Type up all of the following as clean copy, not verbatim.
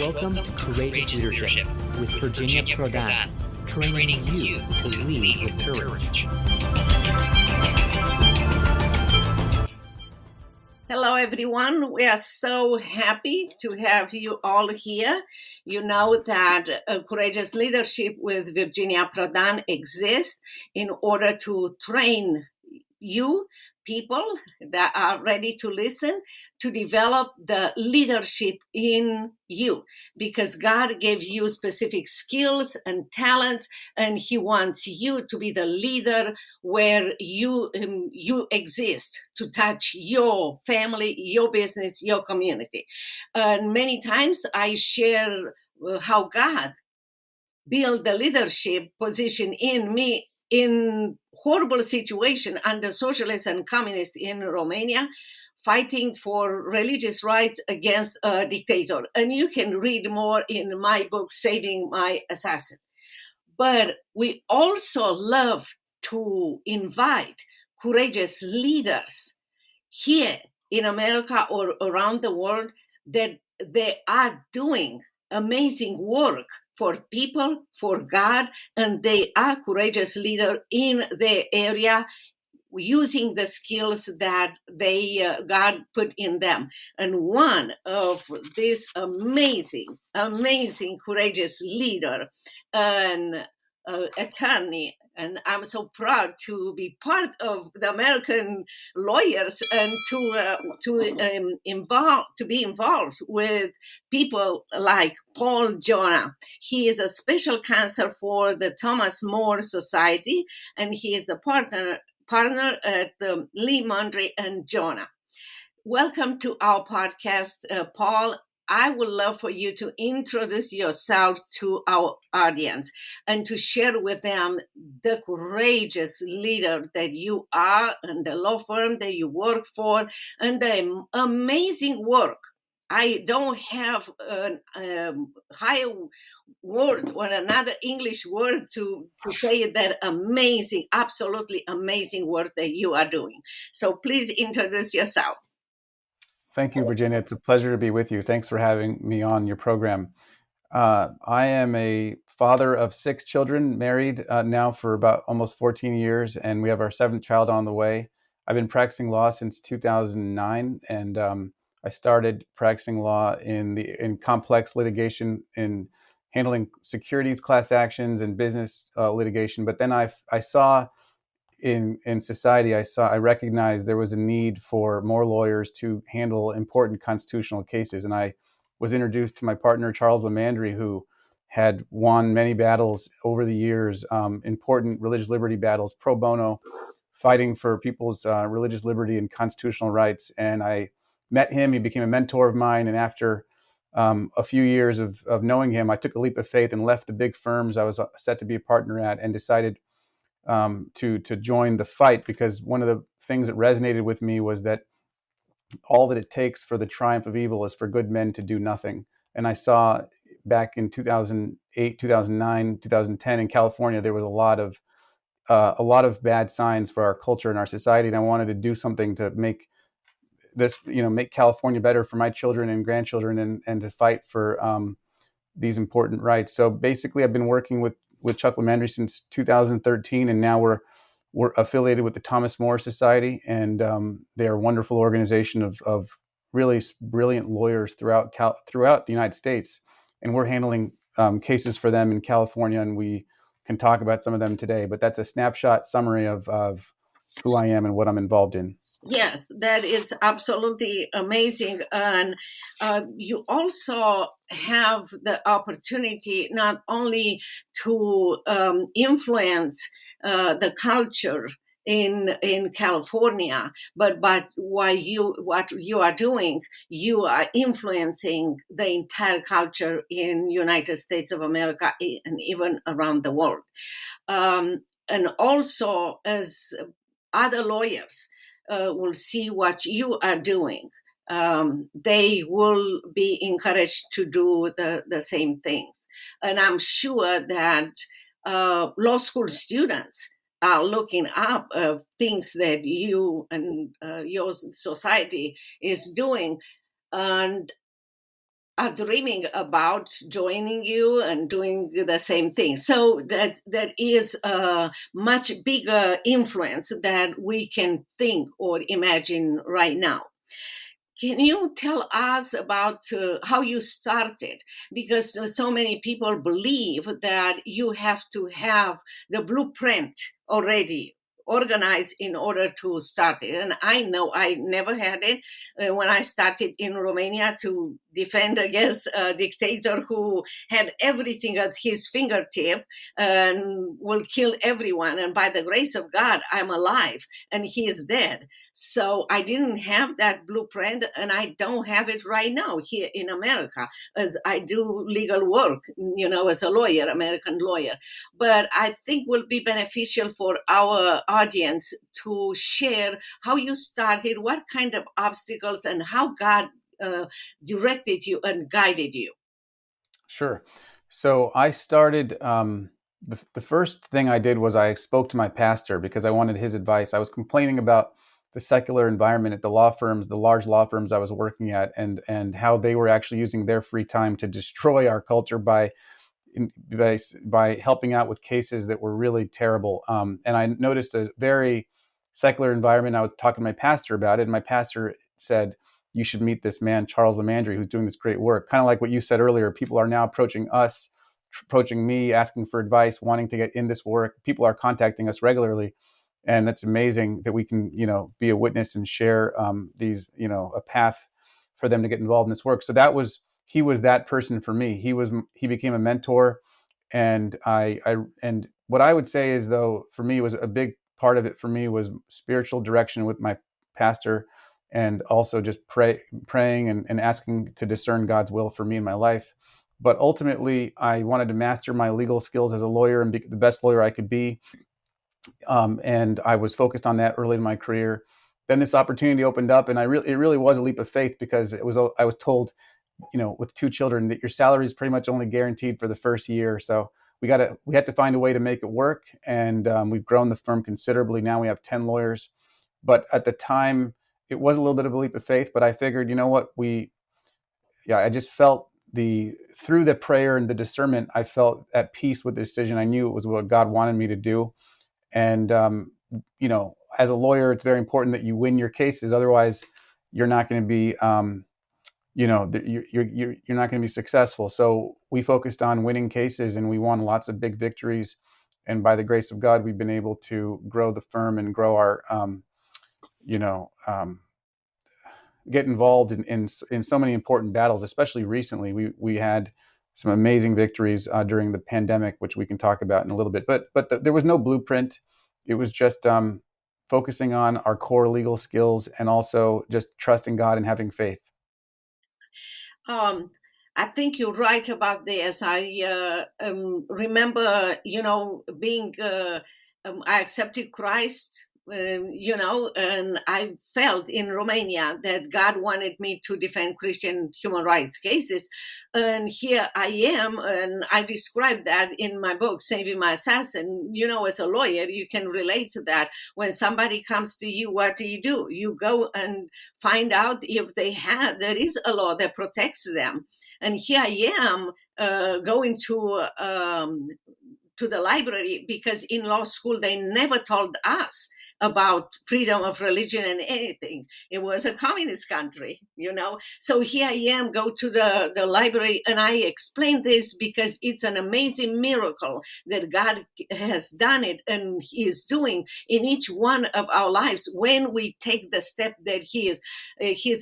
Welcome to Courageous Leadership with Virginia Prodan, training you to lead with courage. Hello, everyone. We are so happy to have you all here. You know that Courageous Leadership with Virginia Prodan exists in order to train you, people that are ready to listen, to develop the leadership in you, because God gave you specific skills and talents, and He wants you to be the leader where you exist, to touch your family, your business, your community. And many times I share how God built the leadership position in me in horrible situation under socialists and communists in Romania, fighting for religious rights against a dictator. And you can read more in my book, Saving My Assassin. But we also love to invite courageous leaders here in America or around the world that they are doing amazing work for people, for God, and they are courageous leaders in their area, using the skills that God put in them. And one of these amazing courageous leader and attorney, and I'm so proud to be part of the American lawyers and to be involved with people like Jonna. He is a special counsel for the Thomas More Society, and he is the partner at the LiMandri and Jonna. Welcome to our podcast, Paul. I would love for you to introduce yourself to our audience and to share with them the courageous leader that you are and the law firm that you work for and the amazing work. I don't have a higher word or another English word to say that amazing, absolutely amazing work that you are doing. So please introduce yourself. Thank you, Virginia. It's a pleasure to be with you. Thanks for having me on your program. I am a father of 6 children, married now for about almost 14 years, and we have our 7th child on the way. I've been practicing law since 2009, and I started practicing law in complex litigation, in handling securities class actions and business litigation. But then I saw in society, I recognized there was a need for more lawyers to handle important constitutional cases. And I was introduced to my partner, Charles LiMandri, who had won many battles over the years, important religious liberty battles, pro bono, fighting for people's religious liberty and constitutional rights. And I met him. He became a mentor of mine. And after a few years of knowing him, I took a leap of faith and left the big firms I was set to be a partner at and decided to join the fight, because one of the things that resonated with me was that all that it takes for the triumph of evil is for good men to do nothing. And I saw back in 2008, 2009, 2010 in California, there was a lot of bad signs for our culture and our society, and I wanted to do something to make California better for my children and grandchildren, and to fight for these important rights. So basically, I've been working with Chuck LiMandri since 2013, and now we're affiliated with the Thomas More Society, and they're a wonderful organization of really brilliant lawyers throughout the United States, and we're handling cases for them in California, and we can talk about some of them today. But that's a snapshot summary of who I am and what I'm involved in. Yes, that is absolutely amazing. And you also have the opportunity not only to influence the culture in California, but what you are doing, you are influencing the entire culture in United States of America and even around the world. And also, as other lawyers will see what you are doing, they will be encouraged to do the same things. And I'm sure that law school students are looking up things that you and your society is doing. And are dreaming about joining you and doing the same thing. So that is a much bigger influence that we can think or imagine right now. Can you tell us about how you started? Because so many people believe that you have to have the blueprint already organized in order to start it. And I know I never had it when I started in Romania to defend against a dictator who had everything at his fingertip and will kill everyone. And by the grace of God, I'm alive and he is dead. So I didn't have that blueprint, and I don't have it right now here in America, as I do legal work, as a lawyer, American lawyer. But I think will be beneficial for our audience to share how you started, what kind of obstacles, and how God directed you and guided you. Sure. So I started, the first thing I did was I spoke to my pastor because I wanted his advice. I was complaining about the secular environment at the law firms, the large law firms I was working at, and how they were actually using their free time to destroy our culture by helping out with cases that were really terrible. And I noticed a very secular environment. I was talking to my pastor about it, and my pastor said, you should meet this man, Charles LiMandri, who's doing this great work. Kind of like what you said earlier, people are now approaching us, approaching me, asking for advice, wanting to get in this work. People are contacting us regularly. And that's amazing that we can, be a witness and share these, a path for them to get involved in this work. So he was that person for me. He became a mentor, and and what I would say is, though, for me was a big part of it. For me was spiritual direction with my pastor, and also just praying and asking to discern God's will for me in my life. But ultimately, I wanted to master my legal skills as a lawyer and be the best lawyer I could be. And I was focused on that early in my career. Then this opportunity opened up, and it really was a leap of faith, because I was told, with 2 children, that your salary is pretty much only guaranteed for the first year. So we had to find a way to make it work, and we've grown the firm considerably. Now we have 10 lawyers, but at the time it was a little bit of a leap of faith. But I figured, I just felt through the prayer and the discernment, I felt at peace with the decision. I knew it was what God wanted me to do. And, as a lawyer, it's very important that you win your cases. Otherwise, you're not going to be, you're not going to be successful. So we focused on winning cases, and we won lots of big victories. And by the grace of God, we've been able to grow the firm and grow our, get involved in so many important battles. Especially recently, we had some amazing victories during the pandemic, which we can talk about in a little bit. But there was no blueprint. It was just focusing on our core legal skills, and also just trusting God and having faith. I think you're right about this. I remember, being, I accepted Christ, and I felt in Romania that God wanted me to defend Christian human rights cases. And here I am, and I describe that in my book, Saving My Assassin. As a lawyer, you can relate to that. When somebody comes to you, what do? You go and find out if there is a law that protects them. And here I am going to the library, because in law school they never told us about freedom of religion and anything. It was a communist country, So here I am, go to the library, and I explain this because it's an amazing miracle that God has done it, and He is doing in each one of our lives when we take the step that He's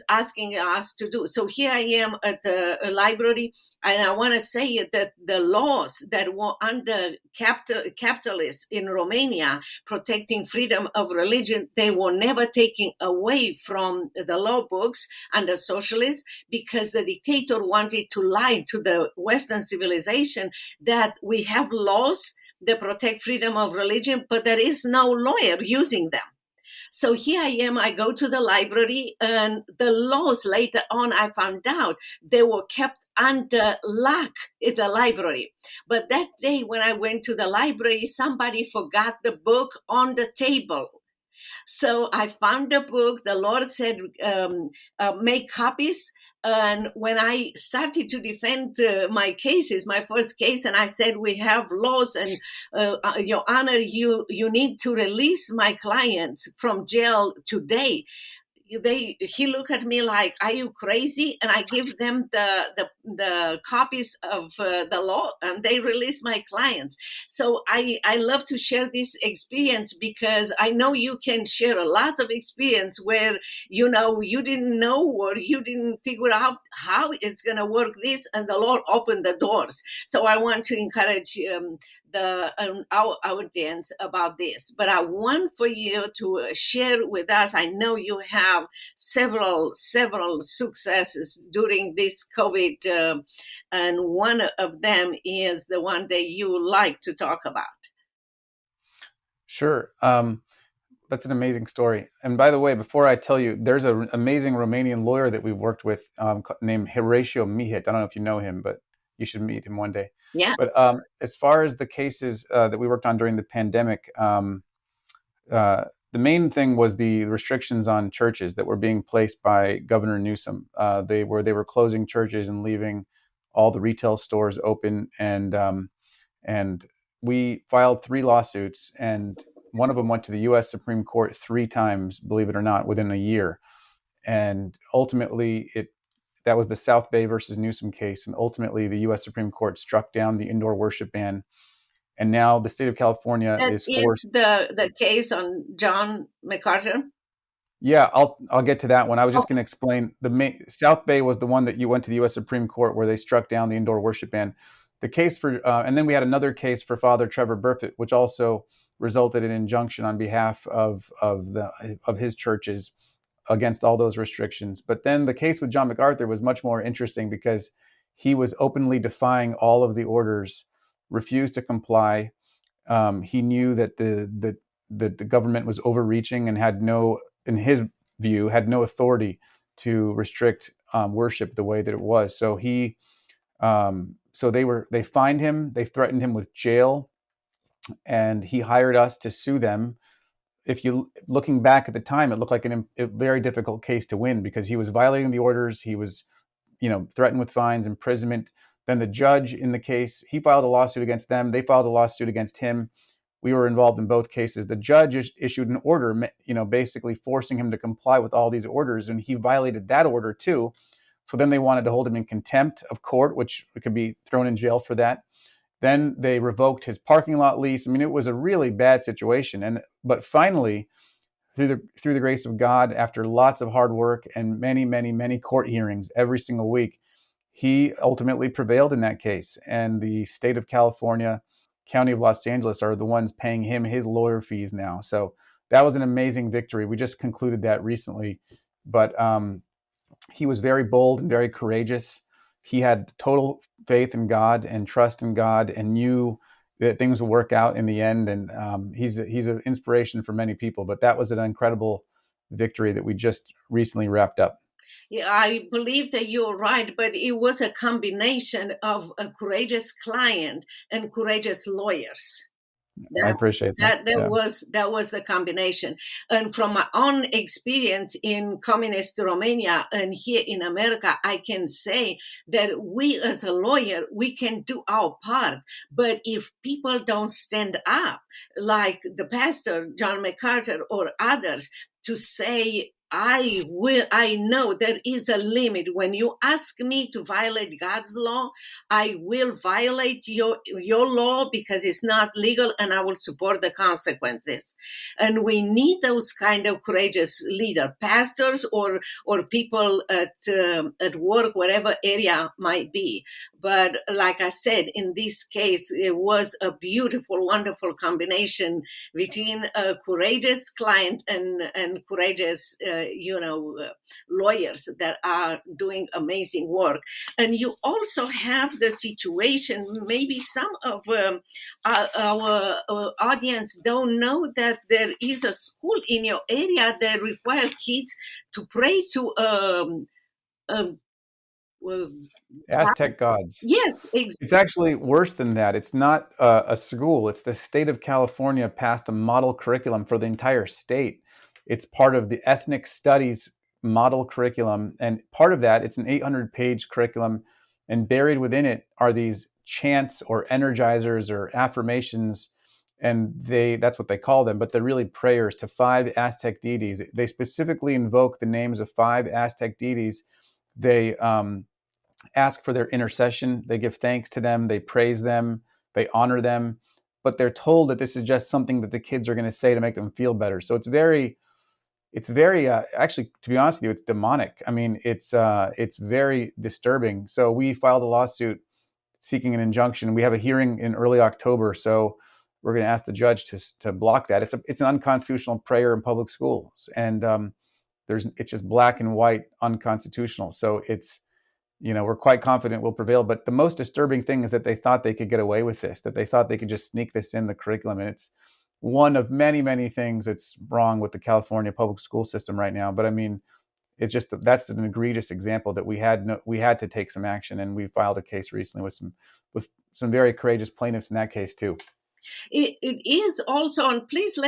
asking us to do. So here I am at the library, and I want to say that the laws that were under capitalists in Romania protecting freedom of religion, they were never taken away from the law books under socialists, because the dictator wanted to lie to the Western civilization that we have laws that protect freedom of religion, but there is no lawyer using them. So here I am, I go to the library, and the laws later on, I found out they were kept under lock in the library. But that day when I went to the library, somebody forgot the book on the table. So I found the book. The Lord said, make copies. And when I started to defend my cases, my first case, and I said, we have laws, and Your Honor, you need to release my clients from jail today. He looked at me like, are you crazy? And I give them the copies of the law, and they release my clients. So I love to share this experience, because I know you can share a lot of experience where you didn't know, or you didn't figure out how it's going to work this, and the Lord opened the doors. So I want to encourage our audience about this. But I want for you to share with us. I know you have several successes during this COVID, and one of them is the one that you like to talk about. Sure. That's an amazing story. And by the way, before I tell you, there's an amazing Romanian lawyer that we've worked with named Horatio Mihit. I don't know if you know him, but you should meet him one day. Yeah. But as far as the cases that we worked on during the pandemic, the main thing was the restrictions on churches that were being placed by Governor Newsom. They were closing churches and leaving all the retail stores open, and we filed 3 lawsuits, and one of them went to the U.S. Supreme Court 3 times, believe it or not, within a year. And ultimately, that was the South Bay versus Newsom case. And ultimately, the U.S. Supreme Court struck down the indoor worship ban. And now the state of California is forced. The case on John MacArthur? Yeah, I'll get to that one. I was just going to explain South Bay was the one that you went to the U.S. Supreme Court where they struck down the indoor worship ban. The case for, and then we had another case for Father Trevor Burfitt, which also resulted in an injunction on behalf of his churches against all those restrictions. But then the case with John MacArthur was much more interesting because he was openly defying all of the orders, refused to comply. He knew that the government was overreaching and had no, in his view, had no authority to restrict worship the way that it was. So they fined him, they threatened him with jail, and he hired us to sue them. If you looking back at the time, it looked like a very difficult case to win because he was violating the orders. He was, threatened with fines, imprisonment. Then the judge in the case, he filed a lawsuit against them. They filed a lawsuit against him. We were involved in both cases. The judge issued an order, basically forcing him to comply with all these orders, and he violated that order too. So then they wanted to hold him in contempt of court, which could be thrown in jail for that. Then they revoked his parking lot lease. I mean, it was a really bad situation. But finally, through the grace of God, after lots of hard work and many, many, many court hearings every single week, he ultimately prevailed in that case. And the state of California, County of Los Angeles are the ones paying him his lawyer fees now. So that was an amazing victory. We just concluded that recently. But he was very bold and very courageous. He had total faith in God and trust in God and knew that things will work out in the end. And he's an inspiration for many people. But that was an incredible victory that we just recently wrapped up. Yeah, I believe that you're right, but it was a combination of a courageous client and courageous lawyers. I appreciate that. That was the combination. And from my own experience in communist Romania and here in America, I can say that we as a lawyer, we can do our part. But if people don't stand up, like the pastor, John MacArthur, or others, to say, I know there is a limit. When you ask me to violate God's law, I will violate your law because it's not legal, and I will support the consequences. And we need those kind of courageous leader, pastors or people at work, whatever area might be. But like I said, in this case, it was a beautiful, wonderful combination between a courageous client and courageous lawyers that are doing amazing work. And you also have the situation, maybe some of our audience don't know that there is a school in your area that requires kids to pray to Aztec gods. Yes, exactly. It's actually worse than that. It's not a school. It's the state of California passed a model curriculum for the entire state It's part of the ethnic studies model curriculum. And part of that, it's an 800-page curriculum. And buried within it are these chants or energizers or affirmations. And that's what they call them, but they're really prayers to 5 Aztec deities. They specifically invoke the names of 5 Aztec deities. They ask for their intercession. They give thanks to them. They praise them. They honor them. But they're told that this is just something that the kids are going to say to make them feel better. So it's very actually, to be honest with you, it's demonic. I mean, it's very disturbing. So we filed a lawsuit seeking an injunction. We have a hearing in early October. So we're going to ask the judge to block that. It's an unconstitutional prayer in public schools, and it's just black and white unconstitutional. So it's, we're quite confident we'll prevail. But the most disturbing thing is that they thought they could get away with this, that they thought they could just sneak this in the curriculum. And it's one of many, many things that's wrong with the California public school system right now. But I mean, it's just that's an egregious example that we had to take some action, and we filed a case recently with some very courageous plaintiffs in that case too. It is also, and please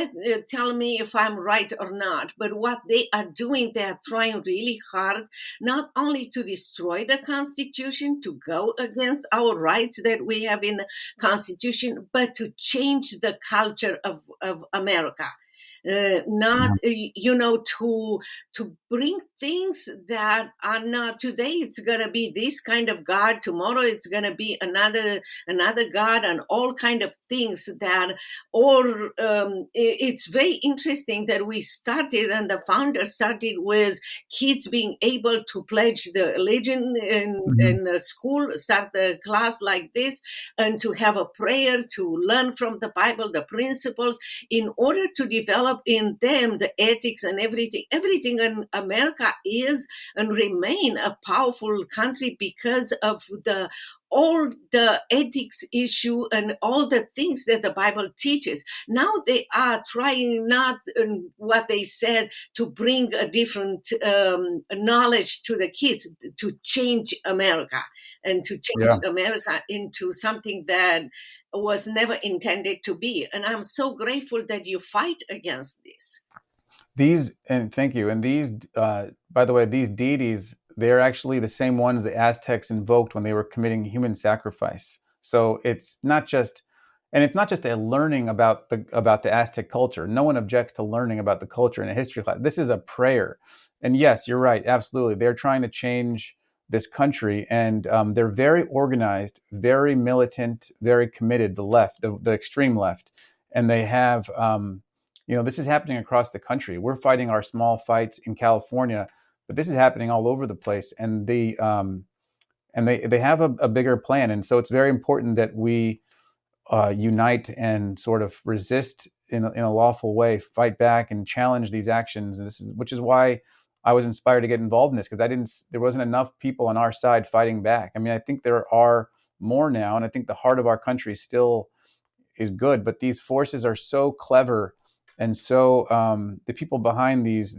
tell me if I'm right or not, but what they are doing, they are trying really hard, not only to destroy the Constitution, to go against our rights that we have in the Constitution, but to change the culture of America. To bring things that are not today. It's gonna be this kind of God. Tomorrow it's gonna be another God, and all kind of things that. Or it's very interesting that we started, and the founder started with kids being able to pledge the allegiance in school, start the class like this, and to have a prayer, to learn from the Bible the principles in order to develop in them the ethics and everything. In America is and remain a powerful country because of all the ethics issue and all the things that the Bible teaches. Now they are trying not what they said to bring a different knowledge to the kids, to change America and to change America into something that was never intended to be. And I'm so grateful that you fight against this. Thank you. And these, by the way, these deities, they're actually the same ones the Aztecs invoked when they were committing human sacrifice. So it's not just a learning about the Aztec culture. No one objects to learning about the culture in a history class. This is a prayer. And yes, you're right. Absolutely. They're trying to change this country, and they're very organized, very militant, very committed, the left, the extreme left. And they have, this is happening across the country. We're fighting our small fights in California, but this is happening all over the place. And they have a bigger plan. And so it's very important that we unite and sort of resist in a lawful way, fight back and challenge these actions. And which is why I was inspired to get involved in this, because there wasn't enough people on our side fighting back. I mean, I think there are more now, and I think the heart of our country still is good, but these forces are so clever, and so the people behind these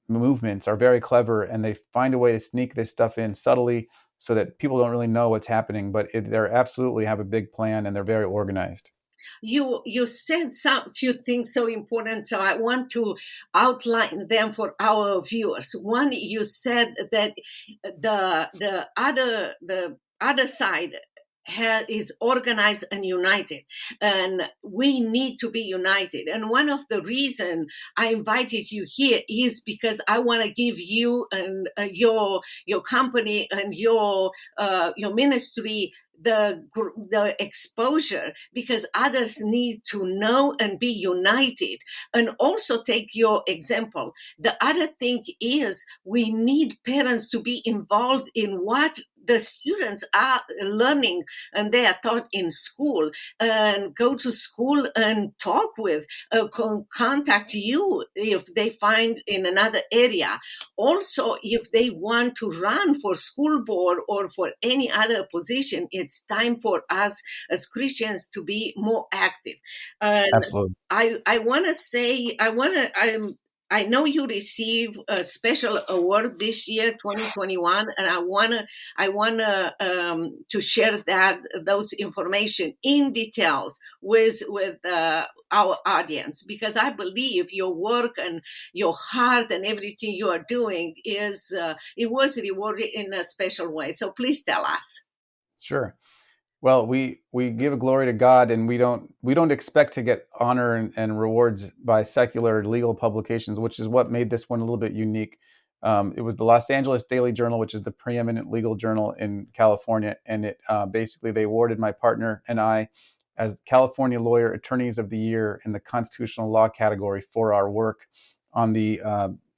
movements are very clever, and they find a way to sneak this stuff in subtly so that people don't really know what's happening, but they absolutely have a big plan, and they're very organized. You said some few things so important, so I want to outline them for our viewers. One, you said that the other side is organized and united, and we need to be united. And one of the reasons I invited you here is because I want to give you and your company and your ministry the exposure, because others need to know and be united, and also take your example. The other thing is we need parents to be involved in what the students are learning and they are taught in school, and go to school and talk with, contact you if they find in another area. Also, if they want to run for school board or for any other position, it's time for us as Christians to be more active. Absolutely. I want to say, I know you receive a special award this year, 2021, and I wanna to share those information in details with our audience, because I believe your work and your heart and everything you are doing is it was rewarded in a special way. So please tell us. Sure. Well, we give glory to God, and we don't expect to get honor and rewards by secular legal publications, which is what made this one a little bit unique. It was the Los Angeles Daily Journal, which is the preeminent legal journal in California, and it basically they awarded my partner and I as California Lawyer Attorneys of the Year in the constitutional law category for our work on the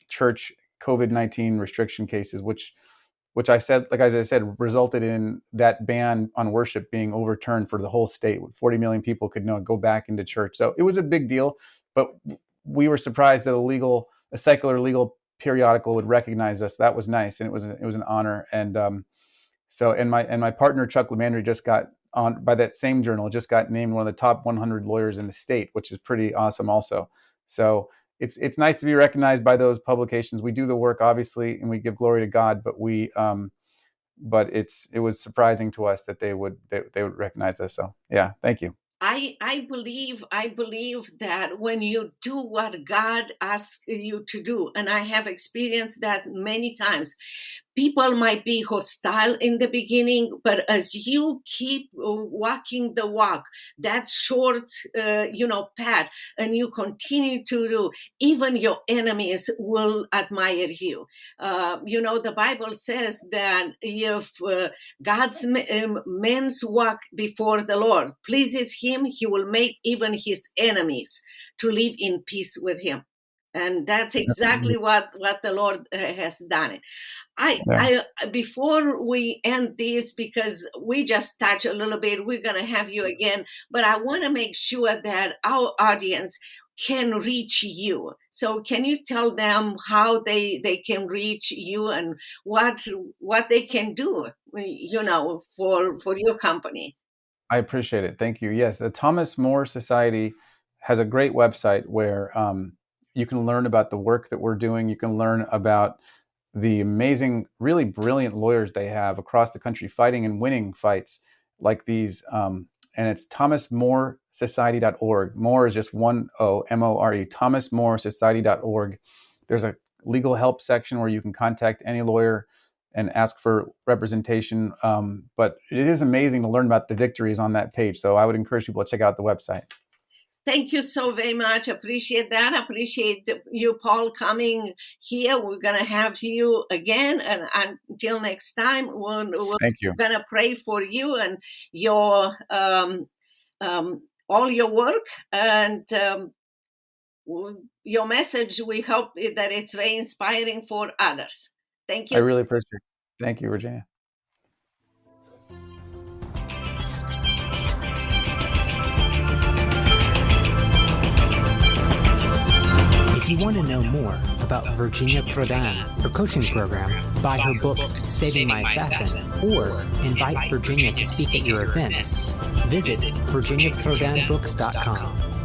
church COVID-19 restriction cases, which I said, like as I said, resulted in that ban on worship being overturned for the whole state. 40 million people could go back into church. So it was a big deal, but we were surprised that a secular legal periodical would recognize us. That was nice, and it was an honor. And my partner Chuck LiMandri just got on by that same journal, just got named one of the top 100 lawyers in the state, which is pretty awesome also. So it's nice to be recognized by those publications. We do the work, obviously, and we give glory to God, but it was surprising to us that they would recognize us. So yeah, thank you. I believe that when you do what God asks you to do, and I have experienced that many times, people might be hostile in the beginning, but as you keep walking the walk, that short, path, and you continue to do, even your enemies will admire you. The Bible says that if God's men's walk before the Lord pleases him, he will make even his enemies to live in peace with him. And that's exactly what the Lord has done. I before we end this, because we just touched a little bit, we're going to have you again, but I want to make sure that our audience can reach you. So can you tell them how they can reach you and what they can do, for your company? I appreciate it. Thank you. Yes, the Thomas More Society has a great website where you can learn about the work that we're doing. You can learn about the amazing, really brilliant lawyers they have across the country fighting and winning fights like these. And it's thomasmoresociety.org. More is just one O, MORE, thomasmoresociety.org. There's a legal help section where you can contact any lawyer and ask for representation. But it is amazing to learn about the victories on that page. So I would encourage people to check out the website. Thank you so very much. Appreciate that. Appreciate you, Paul, coming here. We're going to have you again. And until next time, we're going to pray for you and your all your work and your message. We hope that it's very inspiring for others. Thank you. I really appreciate it. Thank you, Virginia. If you want to know more about Virginia Prodan, her coaching program, buy her book, Saving My Assassin, or invite Virginia to speak at your events, visit virginiaprodanbooks.com.